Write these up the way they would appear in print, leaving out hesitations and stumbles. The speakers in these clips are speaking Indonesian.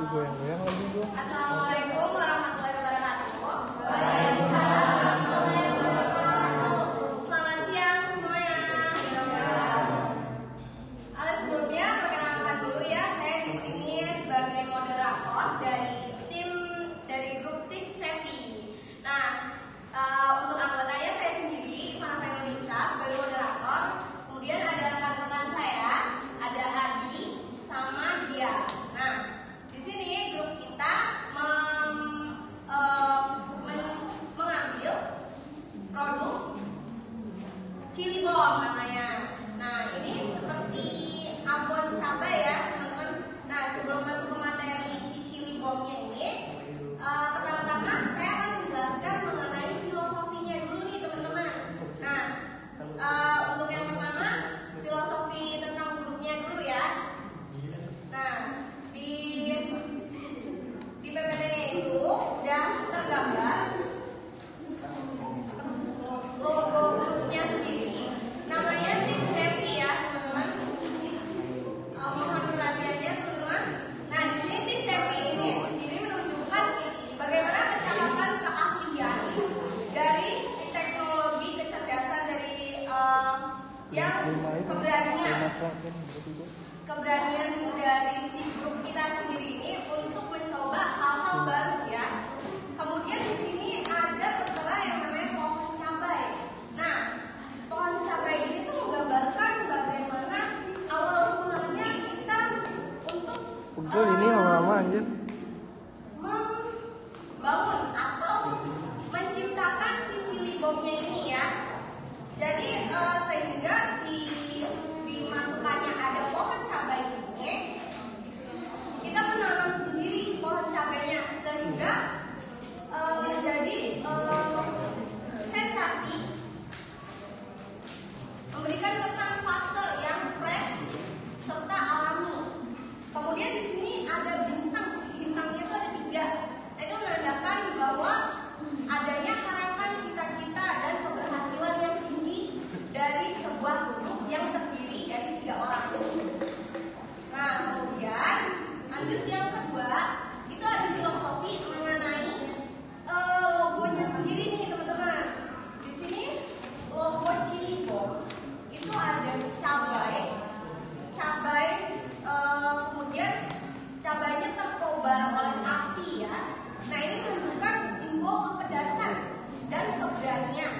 Itu goyang-goyang lagi gua. Assalamualaikum warahmatullahi wabarakatuh. Selamat siang semuanya. Sebelumnya perkenalkan dulu ya, saya di sini sebagai moderator dari grup Teach Savvy. Nah, untuk anggotanya saya sendiri, Fana Femelisa sebagai moderator. Kemudian ada rekan-rekan saya, ada Adi sama Dia. Nah, di sini grup kita mengambil produk chili bomb namanya. Nah, ini seperti abon cabai ya teman-teman. Nah, sebelum masuk ke materi si chili bombnya ini, pertama-tama saya akan menjelaskan mengenai filosofinya dulu nih teman-teman. Nah, untuk yang pertama filosofi tentang grupnya dulu ya. Nah, di PPT-nya itu udah tergambar logo grupnya sendiri. Namanya Teach Savvy ya teman-teman. Mohon perhatiannya teman-teman. Nah, di sini Teach Savvy ini sendiri menunjukkan bagaimana pencapaian keahlian dari teknologi kecerdasan dari yang keberanian dari si grup kita sendiri ini untuk mencoba hal-hal baru ya. Kemudian di sini ada tertera yang namanya pohon cabai. Nah, pohon cabai ini tuh menggambarkan bagaimana awal mulanya kita untuk ini lama-lama anjir. membangun atau menciptakan si chili bombnya ini ya. Jadi sehingga si dimasukkannya ada pohon cabai ini, kita menanam sendiri pohon cabainya sehingga menjadi sensasi, memberikan kesan fase yang fresh serta alami. Kemudian di sini ada bintangnya itu ada 3. Nah, itu menandakan bahwa adanya harapan, cita-cita dan keberhasilan yang tinggi dari sebuah grup yang terdiri dari 3 orang ini. Nah, kemudian lanjut yang kedua, itu ada filosofi mengenai logonya sendiri nih teman-teman. Di sini logo chili bomb itu ada cabai, kemudian cabainya terkobar oleh api ya. Nah, ini menunjukkan simbol kepedasan dan keberanian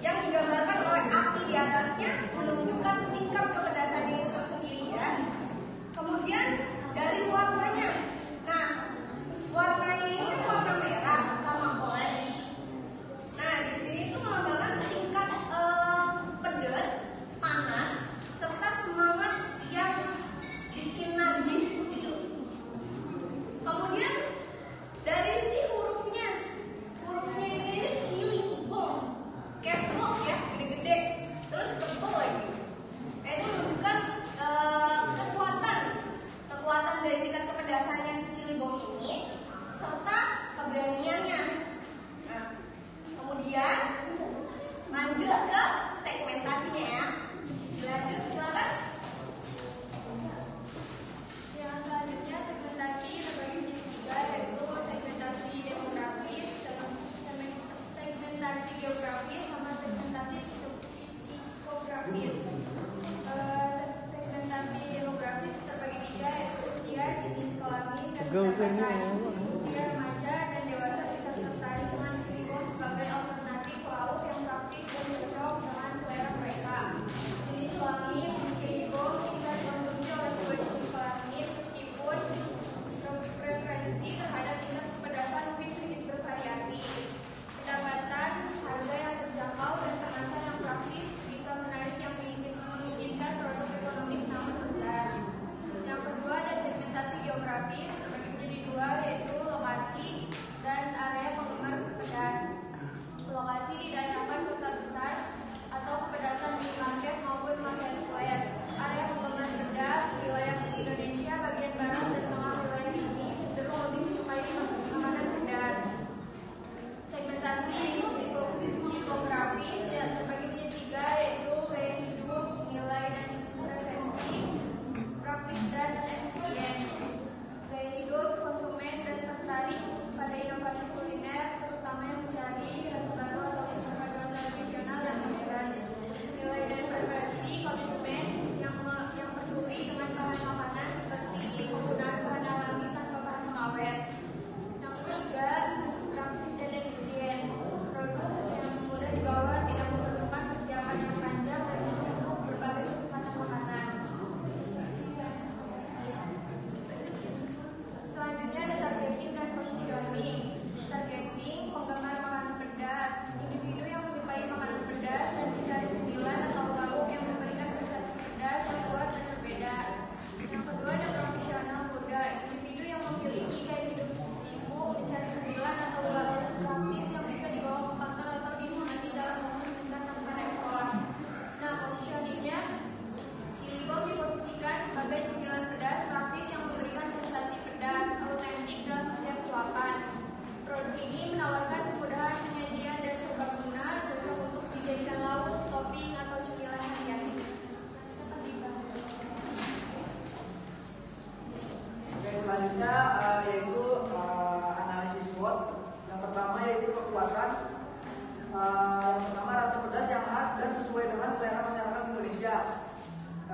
yang digambarkan oleh api di atasnya, menunjukkan tingkat kepedasannya itu tersendiri ya. Kemudian dari warnanya, nah warnanya ini warna merah sama orange. Nah, di sini itu melambangkan tingkat pedas, panas, serta semangat yang bikin nagih gitu. Kemudian dari si hurufnya ini chili bomb, caps lock ya, gede-gede, terus tebal lagi. Nah, itu menunjukkan kekuatan dari tingkat kepedasannya si chili bomb ini serta keberaniannya. Nah, kemudian lanjut ke segmentasinya ya. Dilanjut silakan. Yang selanjutnya segmentasi terbagi menjadi 3, yaitu segmentasi demografis, segmentasi geografis, sama segmentasi psikografis. Segmentasi demografis terbagi 3, yaitu usia, jenis kelamin, dan pendapatan. Usia remaja dan dewasa bisa tertarik dengan chili bomb sebagai alternatif lauk yang praktis dan cocok dengan selera mereka. Jenis kelamin, chili bomb bisa dikonsumsi oleh kedua jenis kelamin meskipun preferensi terhadap tingkat kepedasan lebih sedikit bervariasi. Pendapatan, harga yang terjangkau dan kemasan yang praktis bisa menarik yang mengizinkan produk ekonomis namun lezat. Yang kedua ada segmentasi geografis terbagi menjadi 2, yaitu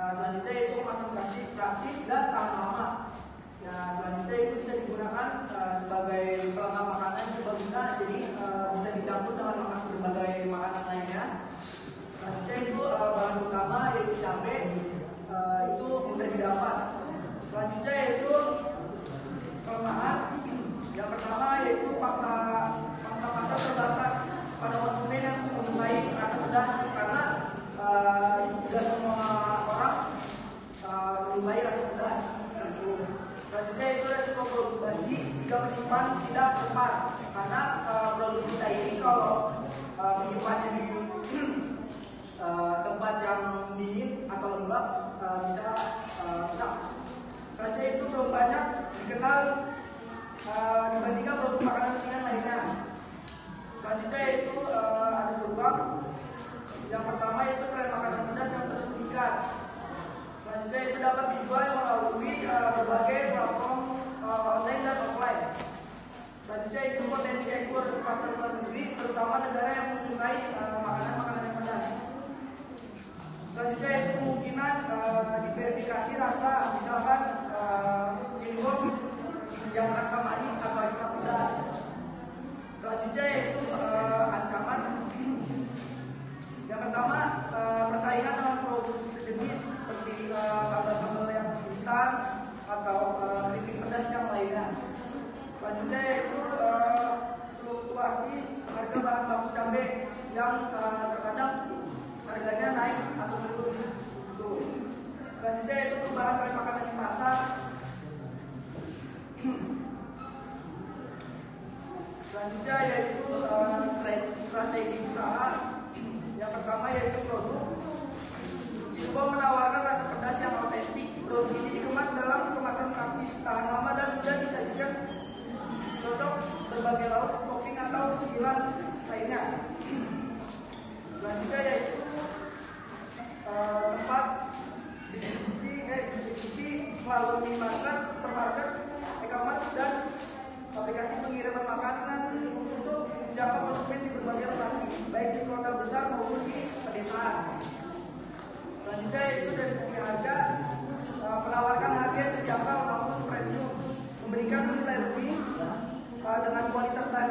Nah, selanjutnya itu konsentrasi praktis dan tahan lama. Nah, selanjutnya itu bisa digunakan sebagai pelengkap makanan serbaguna, jadi bisa dicampur dengan berbagai makanan lainnya. Selanjutnya itu bahan utama yaitu cabai, itu mudah didapat. Selanjutnya yaitu kelemahan. Yang pertama yaitu pangsa pasar terbatas pada konsumen yang menyukai rasa pedas, karena tidak semua orang menyukai rasa pedas. Selanjutnya itu resiko produk basi jika menyimpan tidak tepat, karena produk kita ini kalau menyimpannya di tempat yang dingin atau lembab bisa rusak. Selanjutnya itu belum banyak dikenal dibandingkan produk makanan ringan lainnya. Selanjutnya itu ada peluang. Yang pertama itu tren makanan pedas yang terus meningkat. Selanjutnya itu dapat dijual melalui berbagai platform online dan offline. Selanjutnya itu potensi ekspor ke pasar luar negeri, terutama negara yang menyukai makanan-makanan yang pedas. Selanjutnya itu kemungkinan diverifikasi rasa, misalkan cilgong yang rasa manis atau ekstra pedas. Selanjutnya yaitu ancaman. Yang pertama persaingan dengan produk sejenis seperti sambal-sambal yang instan atau keripik pedas yang lainnya. Selanjutnya yaitu fluktuasi harga bahan baku cabai yang terkadang harganya naik atau turun. Selanjutnya yaitu perubahan tren makanan di pasar. Selanjutnya yaitu strategi usaha. Yang pertama yaitu produk. Cilgong menawarkan rasa pedas yang otentik. Produk ini dikemas dalam kemasan praktis, tahan lama dan mudah disajikan, cocok berbagai lauk, topping atau cemilan lainnya. Selanjutnya yaitu tempat distribusi melalui minimarket, supermarket, e-commerce dan aplikasi pengiriman makanan untuk menjangkau konsumen di berbagai lokasi, baik di kota besar maupun di pedesaan. Selanjutnya itu dari segi harga, menawarkan harga yang terjangkau namun premium, memberikan nilai lebih dengan kualitas bahan